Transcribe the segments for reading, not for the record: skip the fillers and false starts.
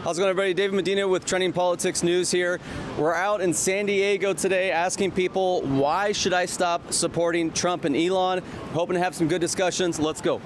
How's it going, everybody? David Medina with Trending Politics News here. We're out in San Diego today asking people, why should I stop supporting Trump and Elon? We're hoping to have some good discussions. Let's go.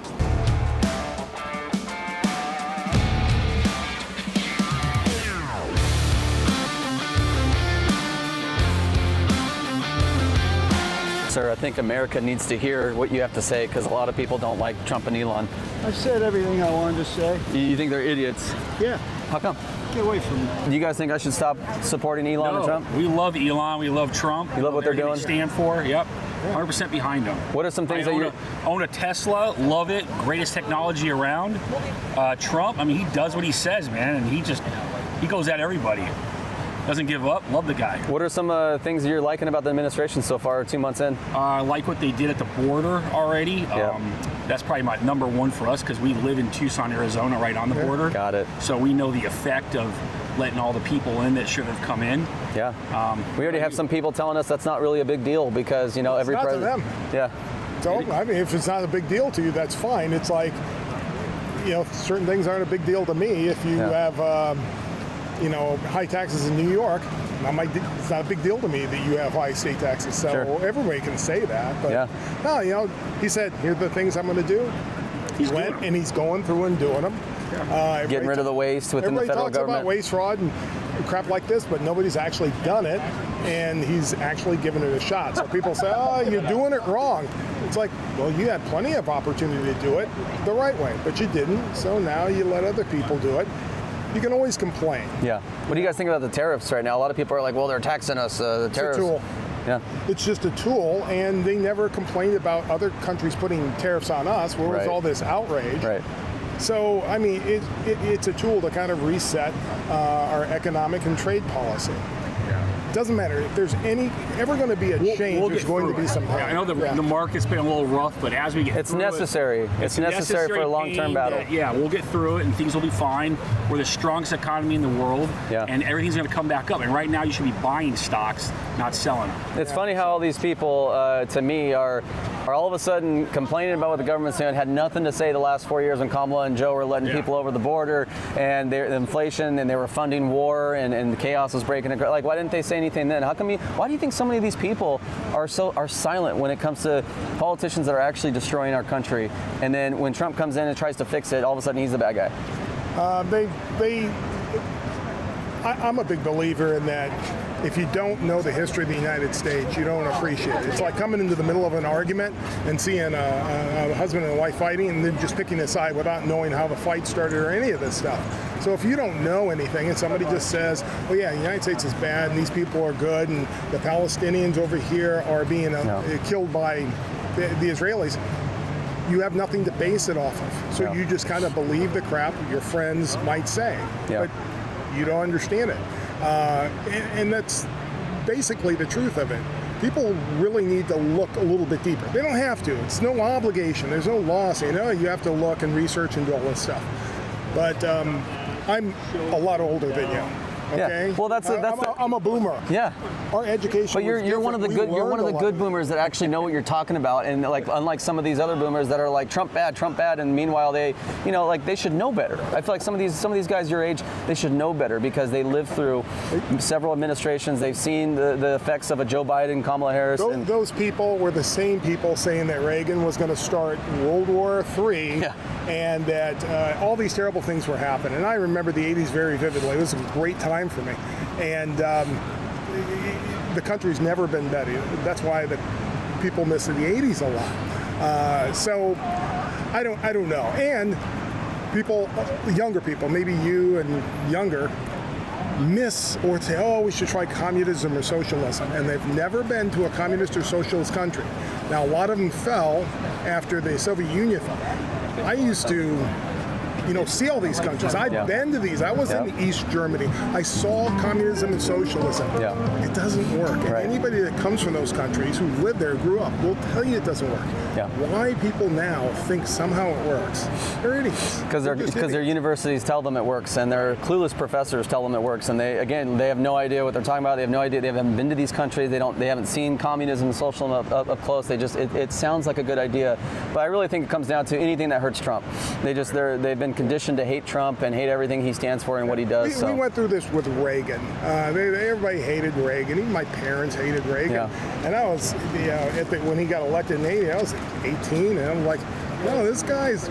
Sir, I think America needs to hear what you have to say because a lot of people don't like Trump and Elon. I've said everything I wanted to say. You think they're idiots? Yeah. How come? Get away from them. Do you guys think I should stop supporting Elon and Trump? We love Elon. We love Trump. You love what they're doing? They stand for. Yep. 100% behind them. What are some things I own a Tesla. Love it. Greatest technology around. Trump, I mean, he does what he says, man, and he goes at everybody. Doesn't give up. Love the guy. What are some things you're liking about the administration so far, 2 months in? I like what they did at the border already. Yeah. That's probably my number one for us because we live in Tucson, Arizona, right on the border. Got it. So we know the effect of letting all the people in that should have come in. Yeah. We already have some people telling us that's not really a big deal because, you know, every president. Not to them. Yeah. So, I mean, if it's not a big deal to you, that's fine. It's like, you know, certain things aren't a big deal to me. If you have, you know, high taxes in New York, it's not a big deal to me that you have high state taxes. So everybody can say that. But no, you know, he said, here are the things I'm going to do. He went and he's going through and doing them. Getting rid of the waste within the federal government. Everybody talks about waste, fraud, and crap like this, but nobody's actually done it, and he's actually given it a shot. So people say, oh, you're doing it wrong. It's like, well, you had plenty of opportunity to do it the right way, but you didn't, so now you let other people do it. You can always complain. Yeah. What do you guys think about the tariffs right now? A lot of people are like, well, they're taxing us, the tariffs. It's a tool. Yeah. It's just a tool, and they never complained about other countries putting tariffs on us. Where was all this outrage? Right. So, I mean, it's a tool to kind of reset our economic and trade policy. Doesn't matter if there's ever going to be a change. There's going to be some. I know the market's been a little rough, but as we get it's through necessary. It's necessary for a long-term battle. We'll get through it, and things will be fine. We're the strongest economy in the world, and everything's going to come back up. And right now, you should be buying stocks, not selling them. It's funny how all these people, to me, are all of a sudden complaining about what the government's doing. Had nothing to say the last 4 years when Kamala and Joe were letting people over the border, and the inflation, and they were funding war, and the chaos was breaking. Like, why didn't they say anything then? How come why do you think so many of these people are silent when it comes to politicians that are actually destroying our country? And then when Trump comes in and tries to fix it, all of a sudden he's the bad guy. I'm a big believer in that. If you don't know the history of the United States, you don't appreciate it. It's like coming into the middle of an argument and seeing a husband and a wife fighting and then just picking a side without knowing how the fight started or any of this stuff. So if you don't know anything and somebody just says, oh yeah, the United States is bad and these people are good and the Palestinians over here are being killed by the Israelis, you have nothing to base it off of. So you just kind of believe the crap your friends might say. But you don't understand it. And that's basically the truth of it. People really need to look a little bit deeper. They don't have to. It's no obligation. There's no law saying, you have to look and research and do all this stuff. But I'm a lot older than you. Okay. Yeah. Well, I'm a boomer. Yeah. Our education. But you're one of the good. You're one of the good boomers that actually know what you're talking about, and like unlike some of these other boomers that are like Trump bad, and meanwhile they, they should know better. I feel like some of these guys your age, they should know better because they lived through several administrations. They've seen the effects of a Joe Biden, Kamala Harris. Those people were the same people saying that Reagan was going to start World War III. And that all these terrible things were happening. And I remember the 80s very vividly. It was a great time for me. And the country's never been better. That's why the people miss the 80s a lot. So I don't know. And people, younger people, maybe you and younger, miss or say, oh, we should try communism or socialism. And they've never been to a communist or socialist country. Now, a lot of them fell after the Soviet Union fell. I used to, see all these countries. I've been to these. I was in East Germany. I saw communism and socialism. It doesn't work. And anybody that comes from those countries who lived there, grew up, will tell you it doesn't work. Why people now think somehow it works? They're idiots. Because their universities tell them it works, and their clueless professors tell them it works, and they have no idea what they're talking about. They have no idea. They haven't been to these countries. They haven't seen communism and socialism up close. It sounds like a good idea, but I really think it comes down to anything that hurts Trump. They've been conditioned to hate Trump and hate everything he stands for and what he does. We went through this with Reagan. Everybody hated Reagan. Even my parents hated Reagan. Yeah. And I was, when he got elected in 80, I was 18, and I'm like, no, this guy's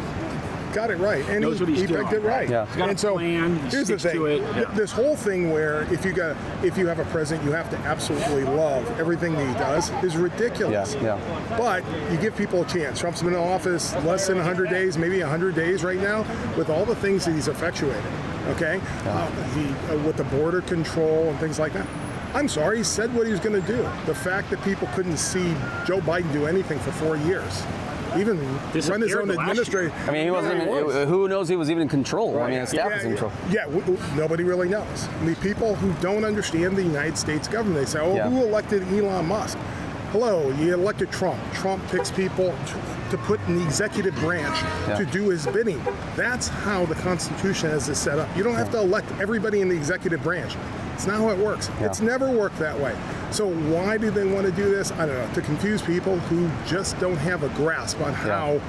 got it right, and knows what he's he doing. picked it right. Yeah. He's got And a so plan, he here's the sticks thing: to it. Yeah. this whole thing where if you have a president, you have to absolutely love everything that he does is ridiculous. Yeah. But you give people a chance. Trump's been in office less than 100 days, maybe 100 days right now, with all the things that he's effectuated. Okay, with the border control and things like that. I'm sorry, he said what he was going to do. The fact that people couldn't see Joe Biden do anything for 4 years, even run his own administration. I mean, he wasn't even, who knows he was even in control? I mean, his staff was in control. Yeah, nobody really knows. I mean, people who don't understand the United States government, they say, oh, who elected Elon Musk? Hello, you elected Trump. Trump picks people to put in the executive branch to do his bidding. That's how the Constitution has it set up. You don't have to elect everybody in the executive branch. It's not how it works. It's never worked that way. So why do they want to do this? I don't know, to confuse people who just don't have a grasp on how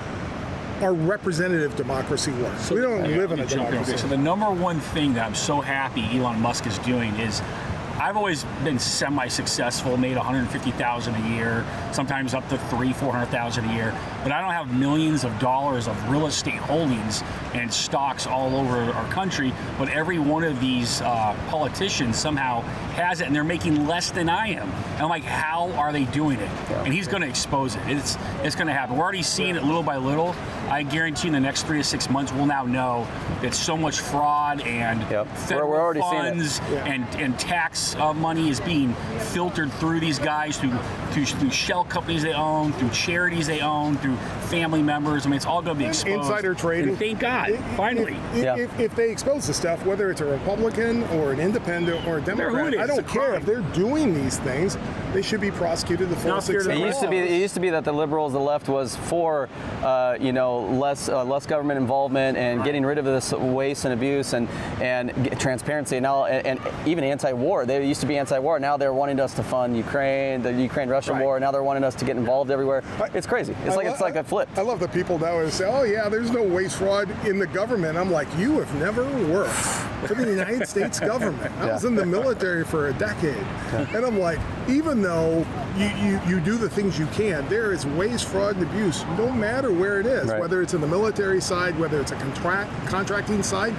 our representative democracy works. So we don't live in a democracy. So the number one thing that I'm so happy Elon Musk is doing is, I've always been semi-successful, made $150,000 a year, sometimes up to $400,000 a year, but I don't have millions of dollars of real estate holdings and stocks all over our country. But every one of these politicians somehow has it, and they're making less than I am. And I'm like, how are they doing it? And he's going to expose it. It's going to happen. We're already seeing it little by little. I guarantee in the next 3 to 6 months, we'll now know that so much fraud and federal funds and tax money is being filtered through these guys, through shell companies they own, through charities they own, through family members. I mean, it's all going to be exposed. Insider trading. And thank God, finally. If they expose the stuff, whether it's a Republican or an independent or a Democrat, I don't care. If they're doing these things, they should be prosecuted the full 6 It used to be that the liberals, the left was for, less government involvement and getting rid of this waste and abuse and transparency. Now, and even anti-war. They used to be anti-war. Now they're wanting us to fund Ukraine, the Ukraine-Russia war. Now they're wanting us to get involved everywhere. It's crazy. It's like a flip. I love the people now who say, "Oh yeah, there's no waste fraud in the government." I'm like, you have never worked for the United States government. I was in the military for a decade, and I'm like, even though you do the things you can, there is waste, fraud, and abuse, no matter where it is, whether it's in the military side, whether it's a contracting side.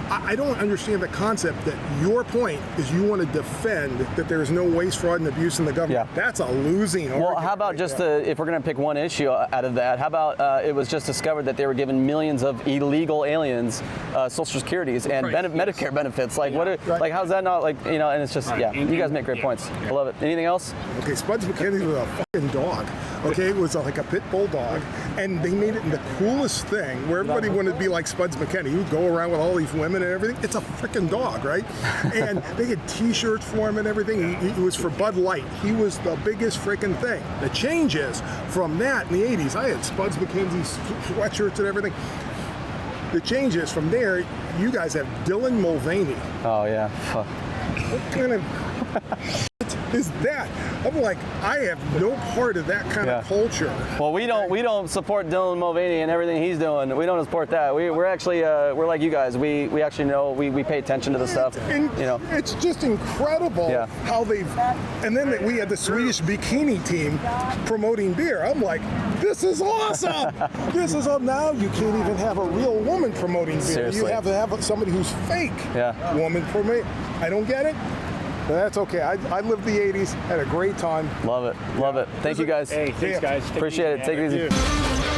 I don't understand the concept that your point is you want to defend that there is no waste, fraud, and abuse in the government. That's a losing argument. Well, how about if we're going to pick one issue out of that, how about it was just discovered that they were giving millions of illegal aliens Social Securities and Medicare benefits. Like, like how's that not and it's just, you guys make great points. I love it. Anything else? Okay, Spuds MacKenzie was a fucking dog. Okay, it was like a pit bull dog, and they made it the coolest thing where everybody wanted to be like Spuds MacKenzie. He would go around with all these women and everything. It's a freaking dog, right? And they had T-shirts for him and everything. He was for Bud Light. He was the biggest freaking thing. The changes from that in the 80s, I had Spuds MacKenzie sweatshirts and everything. The changes from there, you guys have Dylan Mulvaney. Oh, yeah. Fuck. What kind of is that? I'm like, I have no part of that kind of culture. Well, we don't support Dylan Mulvaney and everything he's doing. We don't support that. We're actually we're like you guys. We actually know we pay attention to the stuff. It's just incredible how they've. And then we had the Swedish bikini team promoting beer. I'm like, this is awesome. This is now you can't even have a real woman promoting beer. Seriously. You have to have somebody who's fake. Woman promoting. I don't get it. But that's okay. I lived the 80s, had a great time. Love it. Thank you guys. Hey, thanks guys. Appreciate it. Take it easy.